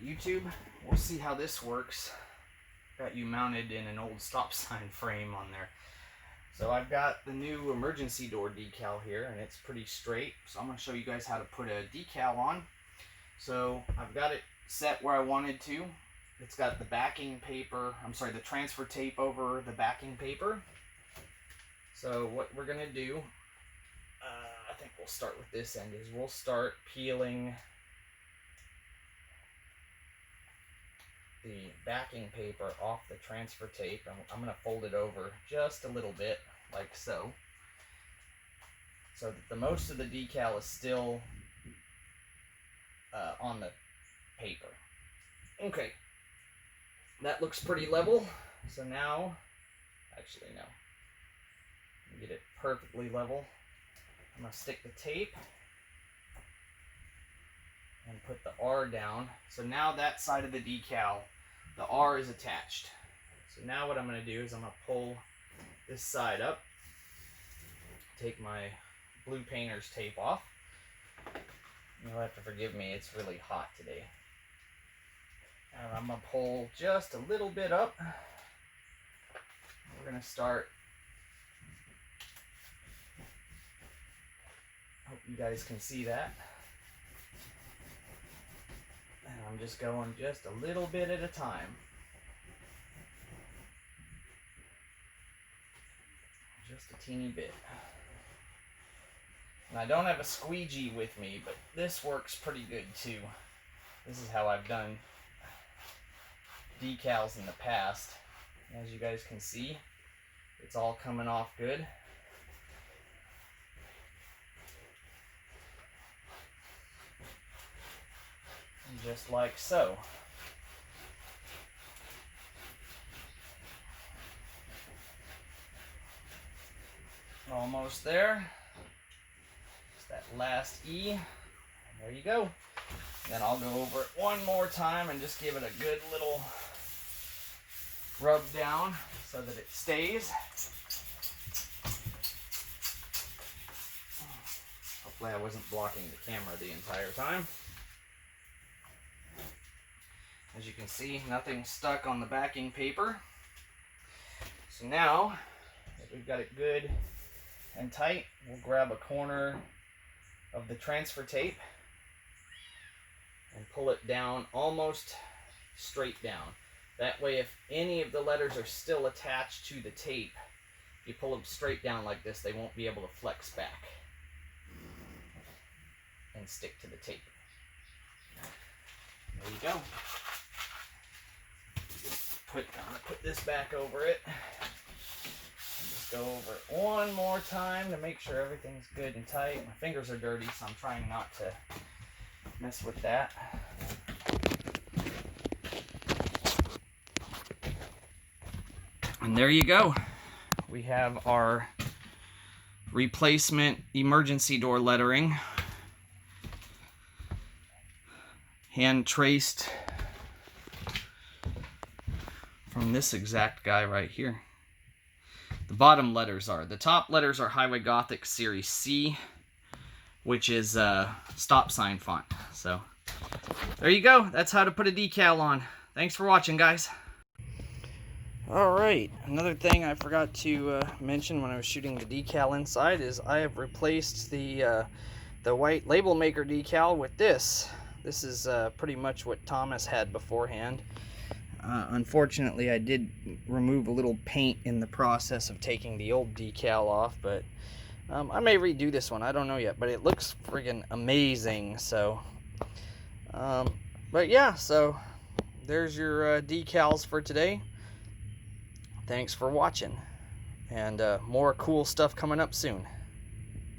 YouTube. We'll see how this works. Got you mounted in an old stop sign frame on there. So I've got the new emergency door decal here, and it's pretty straight. So I'm going to show you guys how to put a decal on. So I've got it set where I wanted to. It's got the backing paper, the transfer tape over the backing paper. So what we're going to do, I think we'll start with this end, is we'll start peeling the backing paper off the transfer tape. I'm going to fold it over just a little bit, like so that the most of the decal is still on the paper. Okay, that looks pretty level. So now, actually no, get it perfectly level. I'm going to stick the tape and put the R down. So now that side of the decal, the R is attached. So now what I'm going to do is I'm going to pull this side up, take my blue painter's tape off. You'll have to forgive me, it's really hot today. And I'm going to pull just a little bit up. We're going to start. Hope you guys can see that. And I'm just going just a little bit at a time. Just a teeny bit. And I don't have a squeegee with me, but this works pretty good too. This is how I've done decals in the past. As you guys can see, it's all coming off good. Just like so. Almost there. Just that last E. And there you go. Then I'll go over it one more time and just give it a good little rub down so that it stays. Hopefully I wasn't blocking the camera the entire time. As you can see, nothing's stuck on the backing paper. So now that we've got it good and tight, we'll grab a corner of the transfer tape and pull it down almost straight down. That way, if any of the letters are still attached to the tape, you pull them straight down like this, they won't be able to flex back and stick to the tape. There you go. I'm going to put this back over it. And just go over it one more time to make sure everything's good and tight. My fingers are dirty, so I'm trying not to mess with that. And there you go. We have our replacement emergency door lettering. Hand traced from this exact guy right here. The bottom letters are. The top letters are Highway Gothic Series C, which is stop sign font. So there you go. That's how to put a decal on. Thanks for watching, guys. Alright, another thing I forgot to mention when I was shooting the decal inside is I have replaced the white label maker decal with this. This is pretty much what Thomas had beforehand. Unfortunately, I did remove a little paint in the process of taking the old decal off, but I may redo this one. I don't know yet, but it looks friggin' amazing. So, but yeah, so there's your decals for today. Thanks for watching, and more cool stuff coming up soon.